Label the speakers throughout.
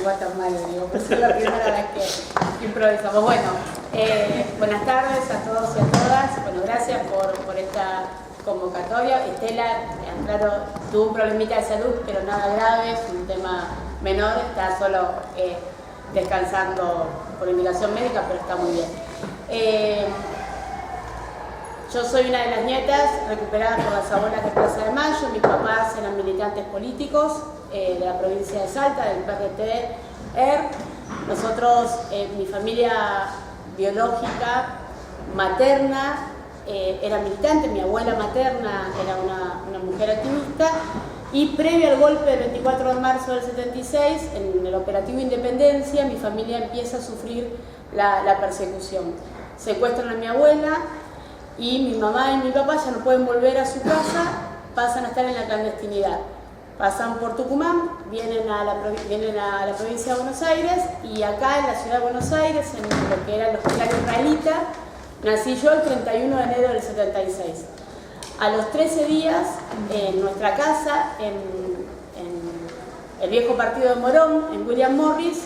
Speaker 1: iba a estar mal, digo, pues es la primera vez que improvisamos. Bueno, buenas tardes a todos y a todas. Bueno, gracias por esta convocatoria. Estela, claro, tuvo un problemita de salud, pero nada grave, es un tema menor, está solo descansando por indicación médica, pero está muy bien. Yo soy una de las nietas recuperadas por las abuelas de Plaza de Mayo. Mis papás eran militantes políticos de la provincia de Salta, del PRT-ER. Nosotros, mi familia biológica, materna, era militante. Mi abuela materna era una mujer activista. Y previo al golpe del 24 de marzo del 76, en el operativo Independencia, mi familia empieza a sufrir la persecución. Secuestran a mi abuela y mi mamá y mi papá ya no pueden volver a su casa, pasan a estar en la clandestinidad. Pasan por Tucumán, vienen a la provincia de Buenos Aires, y acá en la ciudad de Buenos Aires, en lo que era el hospital israelita, nací yo el 31 de enero del 76. A los 13 días, en nuestra casa, en el viejo partido de Morón, en William Morris,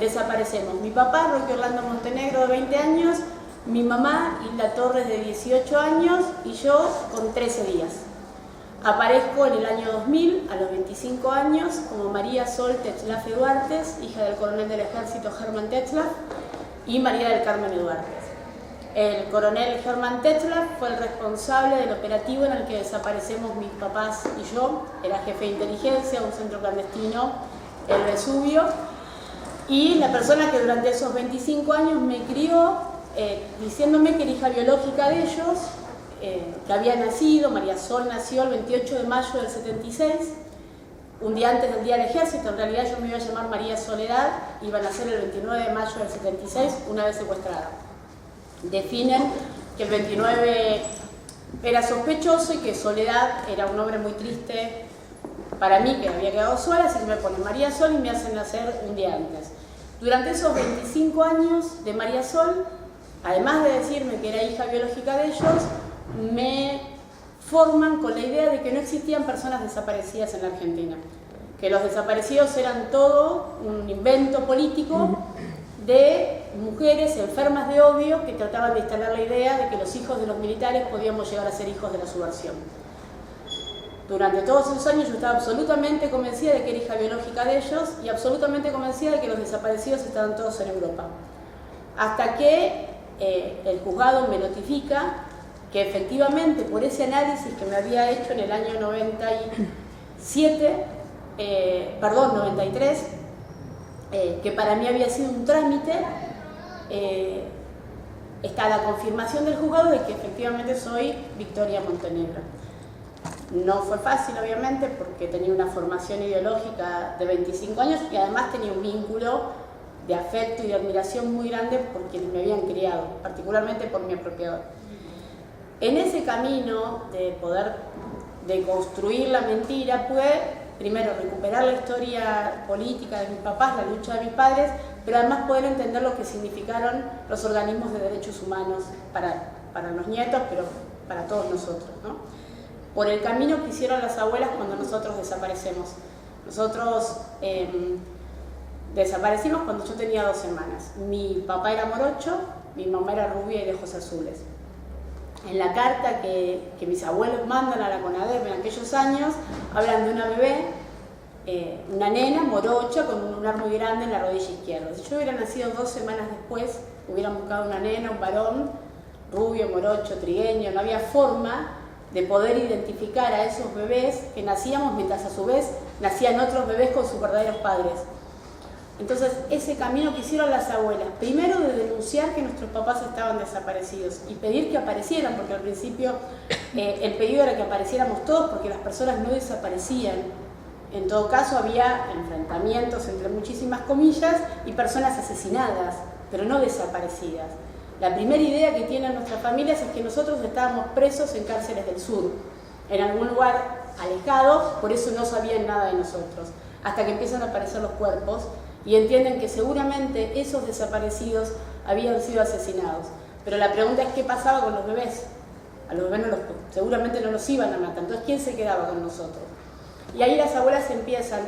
Speaker 1: desaparecemos. Mi papá, Roque Orlando Montenegro, de 20 años, mi mamá, Hilda Torres, de 18 años, y yo con 13 días. Aparezco en el año 2000, a los 25 años, como María Sol Tetzlaff Duartes, hija del coronel del ejército Germán Tetzlaff, y María del Carmen Duartes. El coronel Germán Tetzlaff fue el responsable del operativo en el que desaparecemos mis papás y yo. Era jefe de inteligencia de un centro clandestino, el Vesubio, y la persona que durante esos 25 años me crió, diciéndome que era hija biológica de ellos, que había nacido. María Sol nació el 28 de mayo del 76, un día antes del Día del Ejército. En realidad yo me iba a llamar María Soledad, iba a nacer el 29 de mayo del 76, una vez secuestrada. Definen que el 29 era sospechoso y que Soledad era un hombre muy triste para mí, que había quedado sola, así que me ponen María Sol y me hacen nacer un día antes. Durante esos 25 años de María Sol, además de decirme que era hija biológica de ellos, me forman con la idea de que no existían personas desaparecidas en la Argentina, que los desaparecidos eran todo un invento político de mujeres enfermas de odio que trataban de instalar la idea de que los hijos de los militares podíamos llegar a ser hijos de la subversión. Durante todos esos años yo estaba absolutamente convencida de que era hija biológica de ellos y absolutamente convencida de que los desaparecidos estaban todos en Europa. Hasta que el juzgado me notifica que efectivamente por ese análisis que me había hecho en el año 93, que para mí había sido un trámite, está la confirmación del juzgado de que efectivamente soy Victoria Montenegro. No fue fácil, obviamente, porque tenía una formación ideológica de 25 años y además tenía un vínculo de afecto y de admiración muy grande por quienes me habían criado, particularmente por mi apropiador. En ese camino de poder deconstruir la mentira fue, primero, recuperar la historia política de mis papás, la lucha de mis padres, pero además poder entender lo que significaron los organismos de derechos humanos para los nietos, pero para todos nosotros, ¿no? Por el camino que hicieron las abuelas cuando nosotros desaparecemos. Nosotros desaparecimos cuando yo tenía 2 semanas. Mi papá era morocho, mi mamá era rubia y de ojos azules. En la carta que mis abuelos mandan a la CONADEP en aquellos años, hablan de una bebé, una nena morocha con un lunar muy grande en la rodilla izquierda. Si yo hubiera nacido 2 semanas después, hubieran buscado una nena, un varón, rubio, morocho, trigueño. No había forma de poder identificar a esos bebés que nacíamos, mientras a su vez nacían otros bebés con sus verdaderos padres. Entonces, ese camino que hicieron las abuelas, primero de denunciar que nuestros papás estaban desaparecidos y pedir que aparecieran, porque al principio el pedido era que apareciéramos todos porque las personas no desaparecían. En todo caso había enfrentamientos entre muchísimas comillas y personas asesinadas, pero no desaparecidas. La primera idea que tienen nuestras familias es que nosotros estábamos presos en cárceles del sur, en algún lugar alejado, por eso no sabían nada de nosotros, hasta que empiezan a aparecer los cuerpos y entienden que seguramente esos desaparecidos habían sido asesinados. Pero la pregunta es qué pasaba con los bebés. A los bebés seguramente no los iban a matar, entonces ¿quién se quedaba con nosotros? Y ahí las abuelas empiezan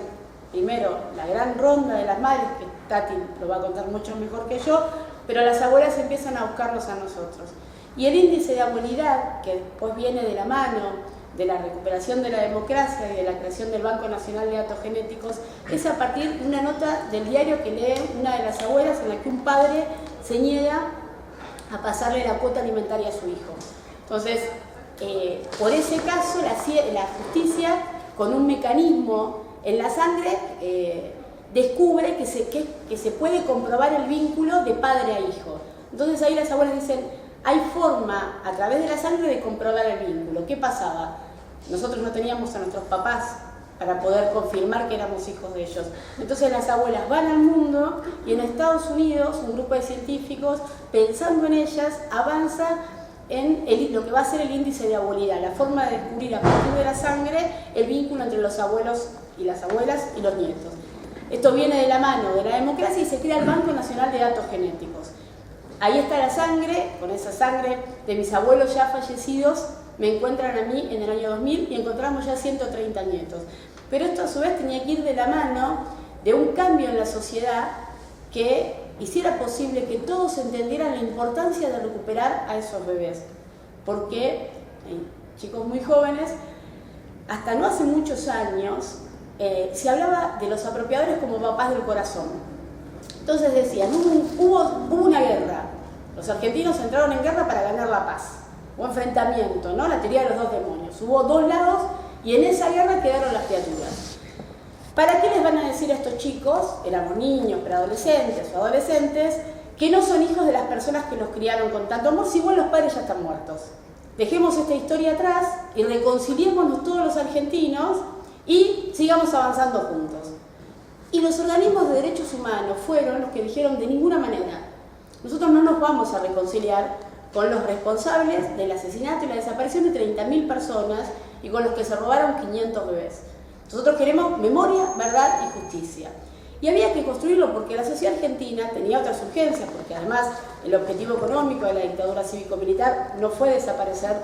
Speaker 1: primero la gran ronda de las madres, que Tati lo va a contar mucho mejor que yo, pero las abuelas empiezan a buscarlos a nosotros. Y el índice de abuelidad, que después viene de la mano de la recuperación de la democracia y de la creación del Banco Nacional de Datos Genéticos, es a partir de una nota del diario que lee una de las abuelas en la que un padre se niega a pasarle la cuota alimentaria a su hijo. Entonces, por ese caso, la justicia, con un mecanismo en la sangre, descubre que se puede comprobar el vínculo de padre a hijo. Entonces ahí las abuelas dicen, hay forma a través de la sangre de comprobar el vínculo. ¿Qué pasaba? Nosotros no teníamos a nuestros papás para poder confirmar que éramos hijos de ellos. Entonces las abuelas van al mundo y en Estados Unidos un grupo de científicos, pensando en ellas, avanza en lo que va a ser el índice de abuelidad, la forma de descubrir a partir de la sangre el vínculo entre los abuelos y las abuelas y los nietos. Esto viene de la mano de la democracia y se crea el Banco Nacional de Datos Genéticos. Ahí está la sangre, con esa sangre de mis abuelos ya fallecidos, me encuentran a mí en el año 2000 y encontramos ya 130 nietos. Pero esto a su vez tenía que ir de la mano de un cambio en la sociedad que hiciera posible que todos entendieran la importancia de recuperar a esos bebés. Porque, chicos muy jóvenes, hasta no hace muchos años, se hablaba de los apropiadores como papás del corazón. Entonces decían, hubo una guerra, los argentinos entraron en guerra para ganar la paz, o enfrentamiento, ¿no? La teoría de los dos demonios. Hubo dos lados y en esa guerra quedaron las criaturas. ¿Para qué les van a decir a estos chicos, éramos niños, preadolescentes o adolescentes, que no son hijos de las personas que los criaron con tanto amor, si igual los padres ya están muertos? Dejemos esta historia atrás y reconciliémonos todos los argentinos y sigamos avanzando juntos. Y los organismos de derechos humanos fueron los que dijeron de ninguna manera, nosotros no nos vamos a reconciliar con los responsables del asesinato y la desaparición de 30.000 personas y con los que se robaron 500 bebés. Nosotros queremos memoria, verdad y justicia. Y había que construirlo porque la sociedad argentina tenía otras urgencias, porque además el objetivo económico de la dictadura cívico-militar no fue desaparecer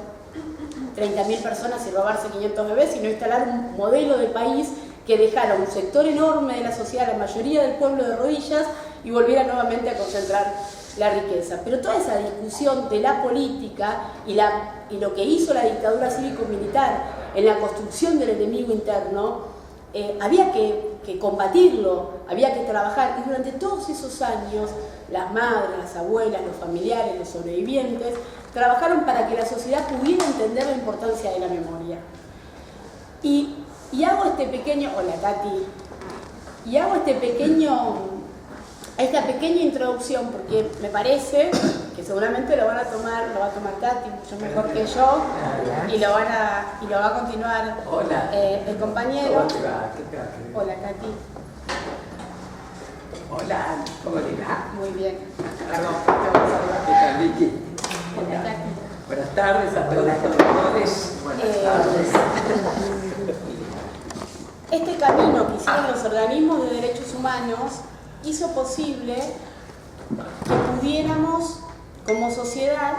Speaker 1: 30.000 personas y robarse 500 bebés, sino instalar un modelo de país que dejara un sector enorme de la sociedad, la mayoría del pueblo de rodillas, y volviera nuevamente a concentrar la riqueza. Pero toda esa discusión de la política y lo que hizo la dictadura cívico-militar en la construcción del enemigo interno, había que combatirlo, había que trabajar, y durante todos esos años las madres, las abuelas, los familiares, los sobrevivientes trabajaron para que la sociedad pudiera entender la importancia de la memoria. Y hago este pequeño, hola Tati, y hago esta pequeña introducción porque me parece que seguramente lo va a tomar Tati mucho mejor que yo, y lo va a continuar el compañero. Hola Tati.
Speaker 2: Hola, ¿cómo le va?
Speaker 1: Muy bien.
Speaker 2: Perdón, ¿qué tal, Vicky?
Speaker 1: Hola Tati.
Speaker 2: Buenas tardes a todas y todos. Buenas tardes.
Speaker 1: Este camino que hicieron los organismos de derechos humanos hizo posible que pudiéramos, como sociedad,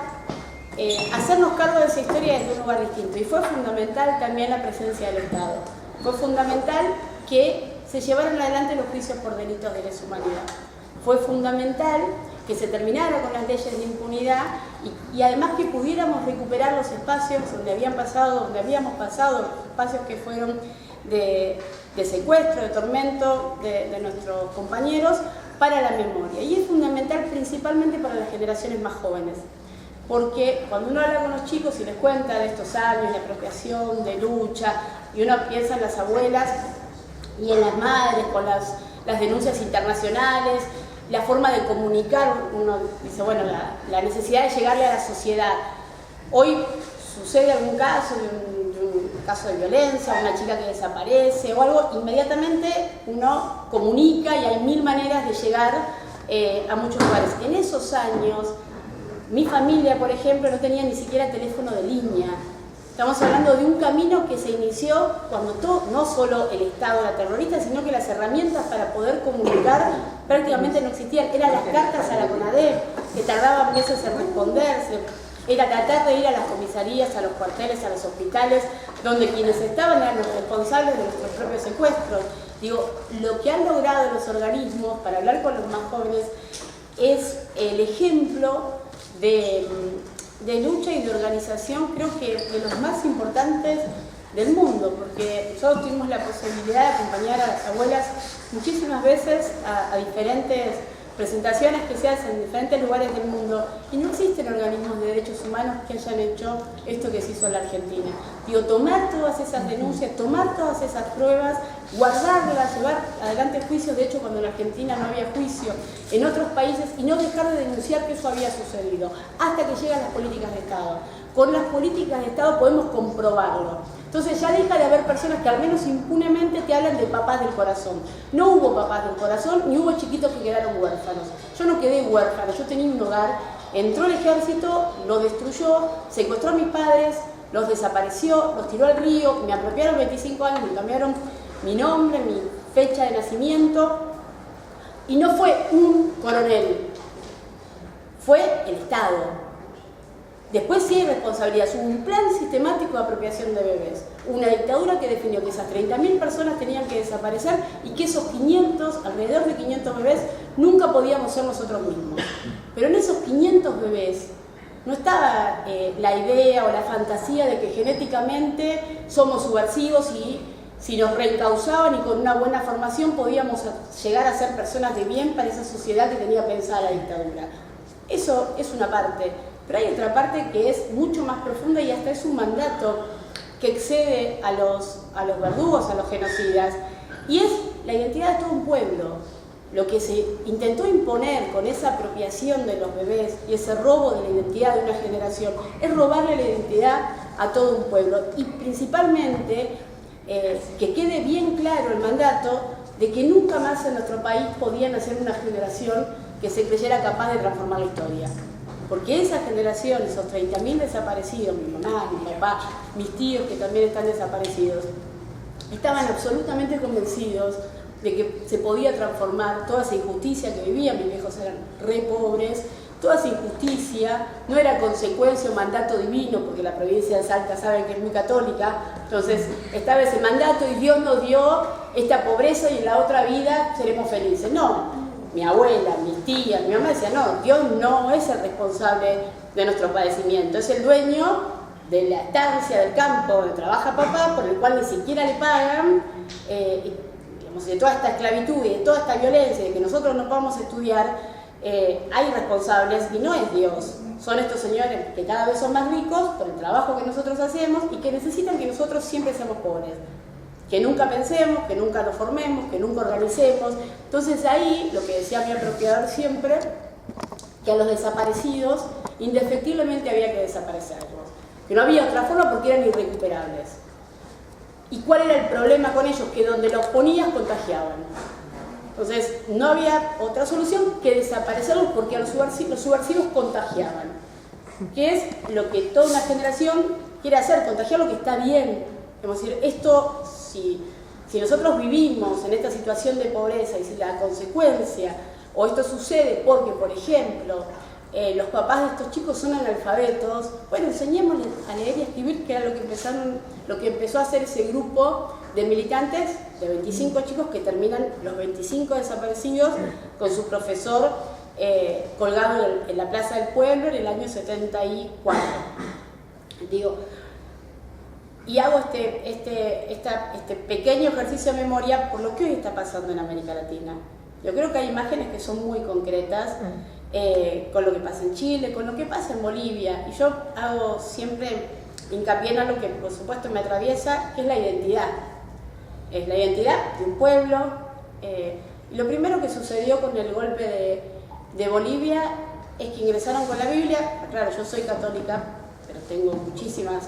Speaker 1: hacernos cargo de esa historia desde un lugar distinto. Y fue fundamental también la presencia del Estado. Fue fundamental que se llevaran adelante los juicios por delitos de lesa humanidad. Fue fundamental que se terminara con las leyes de impunidad y además que pudiéramos recuperar los espacios donde habíamos pasado, los espacios que fueron de secuestro, de tormento de nuestros compañeros, para la memoria. Y es fundamental principalmente para las generaciones más jóvenes, porque cuando uno habla con los chicos y les cuenta de estos años de apropiación, de lucha, y uno piensa en las abuelas y en las madres con las denuncias internacionales, la forma de comunicar, uno dice, bueno, la necesidad de llegarle a la sociedad. Hoy sucede algún caso un caso de violencia, una chica que desaparece o algo, inmediatamente uno comunica y hay mil maneras de llegar a muchos lugares. En esos años, mi familia, por ejemplo, no tenía ni siquiera teléfono de línea. Estamos hablando de un camino que se inició cuando no solo el Estado era terrorista, sino que las herramientas para poder comunicar prácticamente no existían. Eran las cartas a la CONADEP, que tardaban meses en responderse. Era tratar de ir a las comisarías, a los cuarteles, a los hospitales, donde quienes estaban eran los responsables de nuestros propios secuestros. Digo, lo que han logrado los organismos, para hablar con los más jóvenes, es el ejemplo de lucha y de organización, creo que de los más importantes del mundo, porque nosotros tuvimos la posibilidad de acompañar a las abuelas muchísimas veces a diferentes presentaciones que se hacen en diferentes lugares del mundo, y no existen organismos de derechos humanos que hayan hecho esto que se hizo en la Argentina. Digo, tomar todas esas denuncias, tomar todas esas pruebas, guardarlas, llevar adelante juicios, de hecho cuando en Argentina no había juicio, en otros países, y no dejar de denunciar que eso había sucedido, hasta que llegan las políticas de Estado. Con las políticas de Estado podemos comprobarlo. Entonces ya deja de haber personas que al menos impunemente te hablan de papás del corazón. No hubo papás del corazón, ni hubo chiquitos que quedaron huérfanos. Yo no quedé huérfana, yo tenía un hogar, entró el ejército, lo destruyó, secuestró a mis padres, los desapareció, los tiró al río, me apropiaron 25 años, me cambiaron mi nombre, mi fecha de nacimiento, y no fue un coronel, fue el Estado. Después sí hay responsabilidad, hubo un plan sistemático de apropiación de bebés, una dictadura que definió que esas 30.000 personas tenían que desaparecer y que esos 500, alrededor de 500 bebés, nunca podíamos ser nosotros mismos. Pero en esos 500 bebés no estaba la idea o la fantasía de que genéticamente somos subversivos y si nos reencausaban y con una buena formación podíamos llegar a ser personas de bien para esa sociedad que tenía pensada la dictadura. Eso es una parte. Pero hay otra parte que es mucho más profunda y hasta es un mandato que excede a los verdugos, a los genocidas, y es la identidad de todo un pueblo. Lo que se intentó imponer con esa apropiación de los bebés y ese robo de la identidad de una generación es robarle la identidad a todo un pueblo, y principalmente que quede bien claro el mandato de que nunca más en nuestro país podía nacer una generación que se creyera capaz de transformar la historia. Porque esa generación, esos 30.000 desaparecidos, mi mamá, mi papá, mis tíos que también están desaparecidos, estaban absolutamente convencidos de que se podía transformar toda esa injusticia que vivían, mis viejos eran re pobres, toda esa injusticia no era consecuencia o mandato divino, porque la provincia de Salta saben que es muy católica, entonces estaba ese mandato y Dios nos dio esta pobreza y en la otra vida seremos felices. No. Mi abuela, mis tías, mi mamá decía, no, Dios no es el responsable de nuestro padecimiento, es el dueño de la estancia del campo donde trabaja papá, por el cual ni siquiera le pagan, digamos, de toda esta esclavitud y de toda esta violencia, de que nosotros no podamos estudiar, hay responsables y no es Dios. Son estos señores que cada vez son más ricos por el trabajo que nosotros hacemos y que necesitan que nosotros siempre seamos pobres. Que nunca pensemos, que nunca nos formemos, que nunca organicemos. Entonces ahí, lo que decía mi apropiador siempre, que a los desaparecidos indefectiblemente había que desaparecerlos. Que no había otra forma porque eran irrecuperables. ¿Y cuál era el problema con ellos? Que donde los ponías contagiaban. Entonces no había otra solución que desaparecerlos porque a los subversivos contagiaban. Que es lo que toda una generación quiere hacer, contagiar lo que está bien. Es decir, esto, si nosotros vivimos en esta situación de pobreza y si la consecuencia, o esto sucede porque, por ejemplo, los papás de estos chicos son analfabetos, bueno, enseñémosles a leer y a escribir, que era lo que empezó a hacer ese grupo de militantes, de 25 chicos que terminan los 25 desaparecidos con su profesor colgado en la Plaza del Pueblo en el año 74. Digo, y hago este pequeño ejercicio de memoria por lo que hoy está pasando en América Latina. Yo creo que hay imágenes que son muy concretas con lo que pasa en Chile, con lo que pasa en Bolivia, y yo hago siempre hincapié en algo que por supuesto me atraviesa, que es la identidad. Es la identidad de un pueblo. Y lo primero que sucedió con el golpe de Bolivia es que ingresaron con la Biblia. Claro, yo soy católica, pero tengo muchísimas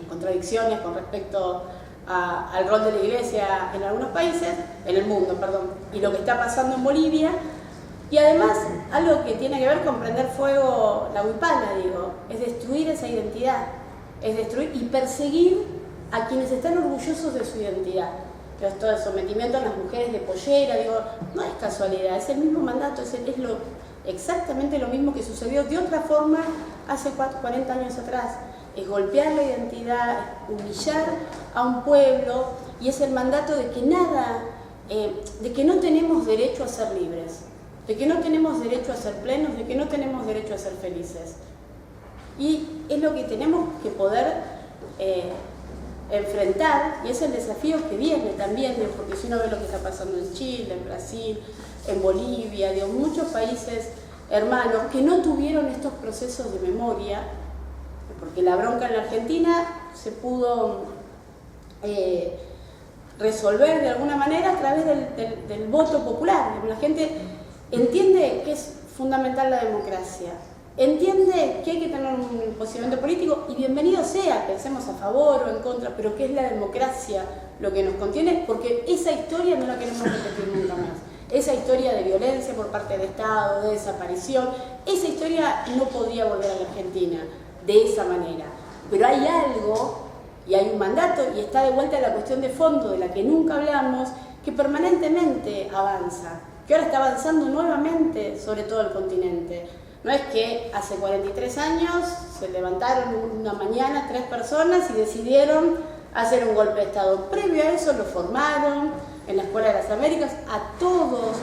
Speaker 1: contradicciones con respecto al rol de la Iglesia en algunos países, en el mundo, perdón, y lo que está pasando en Bolivia, y además algo que tiene que ver con prender fuego la huipala, digo, es destruir esa identidad, es destruir y perseguir a quienes están orgullosos de su identidad. Esto del sometimiento a las mujeres de pollera, digo, no es casualidad, es el mismo mandato, es exactamente lo mismo que sucedió de otra forma hace 40 años atrás. Es golpear la identidad, humillar a un pueblo y es el mandato de que de que no tenemos derecho a ser libres, de que no tenemos derecho a ser plenos, de que no tenemos derecho a ser felices. Y es lo que tenemos que poder enfrentar, y es el desafío que viene también, porque si uno ve lo que está pasando en Chile, en Brasil, en Bolivia, muchos países hermanos que no tuvieron estos procesos de memoria, porque la bronca en la Argentina se pudo resolver de alguna manera a través del voto popular. La gente entiende que es fundamental la democracia, entiende que hay que tener un posicionamiento político, y bienvenido sea, pensemos a favor o en contra, pero que es la democracia lo que nos contiene, porque esa historia no la queremos repetir nunca más. Esa historia de violencia por parte del Estado, de desaparición, esa historia no podía volver a la Argentina de esa manera. Pero hay algo, y hay un mandato, y está de vuelta la cuestión de fondo de la que nunca hablamos, que permanentemente avanza, que ahora está avanzando nuevamente sobre todo el continente. No es que hace 43 años se levantaron una mañana 3 personas y decidieron hacer un golpe de Estado. Previo a eso lo formaron en la Escuela de las Américas a todos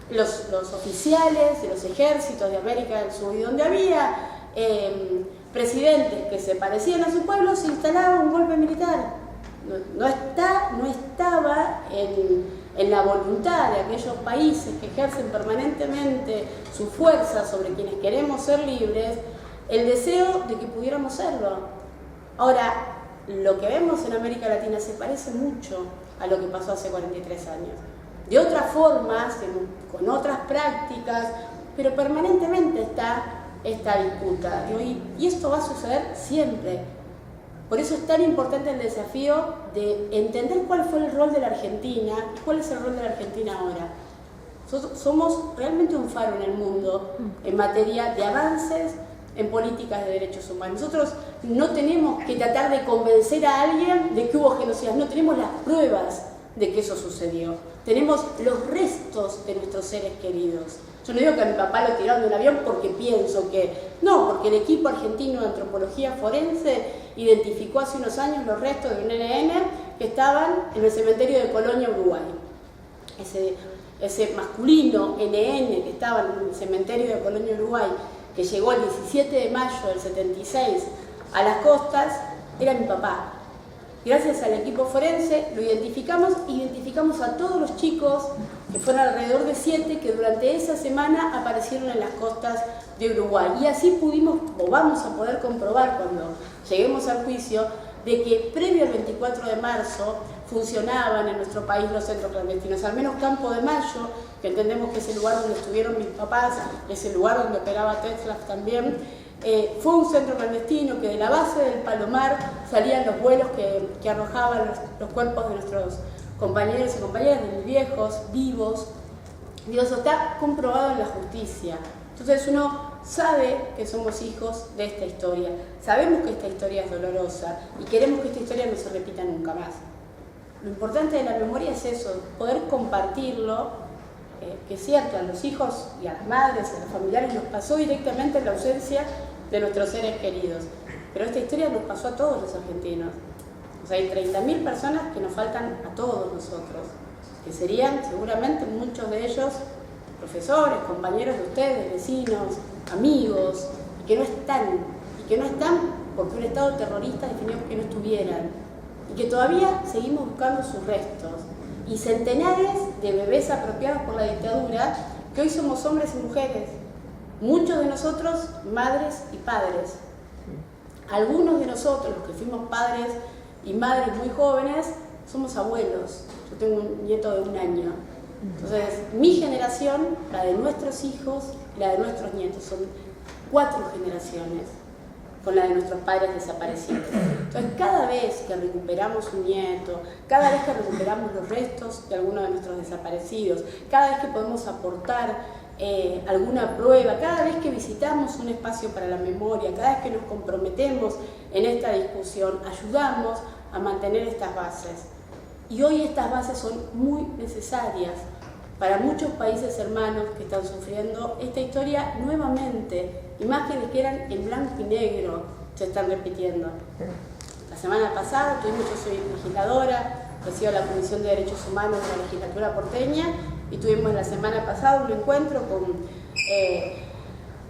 Speaker 1: los oficiales de los ejércitos de América del Sur, y donde había presidentes que se parecían a su pueblo, se instalaba un golpe militar. No estaba en la voluntad de aquellos países que ejercen permanentemente su fuerza sobre quienes queremos ser libres, el deseo de que pudiéramos serlo. Ahora, lo que vemos en América Latina se parece mucho a lo que pasó hace 43 años. De otras formas, con otras prácticas, pero permanentemente está esta disputa. Y esto va a suceder siempre. Por eso es tan importante el desafío de entender cuál fue el rol de la Argentina y cuál es el rol de la Argentina ahora. Somos realmente un faro en el mundo en materia de avances en políticas de derechos humanos. Nosotros no tenemos que tratar de convencer a alguien de que hubo genocidas, no tenemos las pruebas de que eso sucedió. Tenemos los restos de nuestros seres queridos. Yo no digo que a mi papá lo tiraron de un avión porque pienso que... No, porque el equipo argentino de antropología forense identificó hace unos años los restos de un NN que estaban en el cementerio de Colonia, Uruguay. Ese masculino NN que estaba en el cementerio de Colonia, Uruguay, que llegó el 17 de mayo del 76 a las costas, era mi papá. Gracias al equipo forense lo identificamos a todos los chicos, que fueron alrededor de 7, que durante esa semana aparecieron en las costas de Uruguay. Y así pudimos, o vamos a poder comprobar cuando lleguemos al juicio, de que previo al 24 de marzo funcionaban en nuestro país los centros clandestinos. Al menos Campo de Mayo, que entendemos que es el lugar donde estuvieron mis papás, es el lugar donde operaba Tesla también, fue un centro clandestino que de la base del Palomar salían los vuelos que arrojaban los cuerpos de nuestros compañeros y compañeras, de mis viejos, vivos. Dios, está comprobado en la justicia. Entonces uno sabe que somos hijos de esta historia, sabemos que esta historia es dolorosa y queremos que esta historia no se repita nunca más. Lo importante de la memoria es eso, poder compartirlo, que es cierto, a los hijos y a las madres, a los familiares nos pasó directamente en la ausencia de nuestros seres queridos, pero esta historia nos pasó a todos los argentinos. O sea, hay 30.000 personas que nos faltan a todos nosotros, que serían seguramente muchos de ellos profesores, compañeros de ustedes, vecinos, amigos, y que no están porque un Estado terrorista definió que no estuvieran, y que todavía seguimos buscando sus restos, y centenares de bebés apropiados por la dictadura, que hoy somos hombres y mujeres, muchos de nosotros madres y padres. Algunos de nosotros, los que fuimos padres y madres muy jóvenes, somos abuelos. Yo tengo un nieto de 1 año. Entonces, mi generación, la de nuestros hijos y la de nuestros nietos, son 4 generaciones con la de nuestros padres desaparecidos. Entonces, cada vez que recuperamos un nieto, cada vez que recuperamos los restos de alguno de nuestros desaparecidos, cada vez que podemos aportar alguna prueba, cada vez que visitamos un espacio para la memoria, cada vez que nos comprometemos en esta discusión, ayudamos a mantener estas bases. Y hoy estas bases son muy necesarias para muchos países hermanos que están sufriendo esta historia nuevamente. Imágenes que eran en blanco y negro se están repitiendo. La semana pasada yo soy legisladora, presido la Comisión de Derechos Humanos de la legislatura porteña y tuvimos la semana pasada un encuentro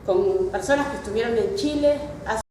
Speaker 1: con personas que estuvieron en Chile hace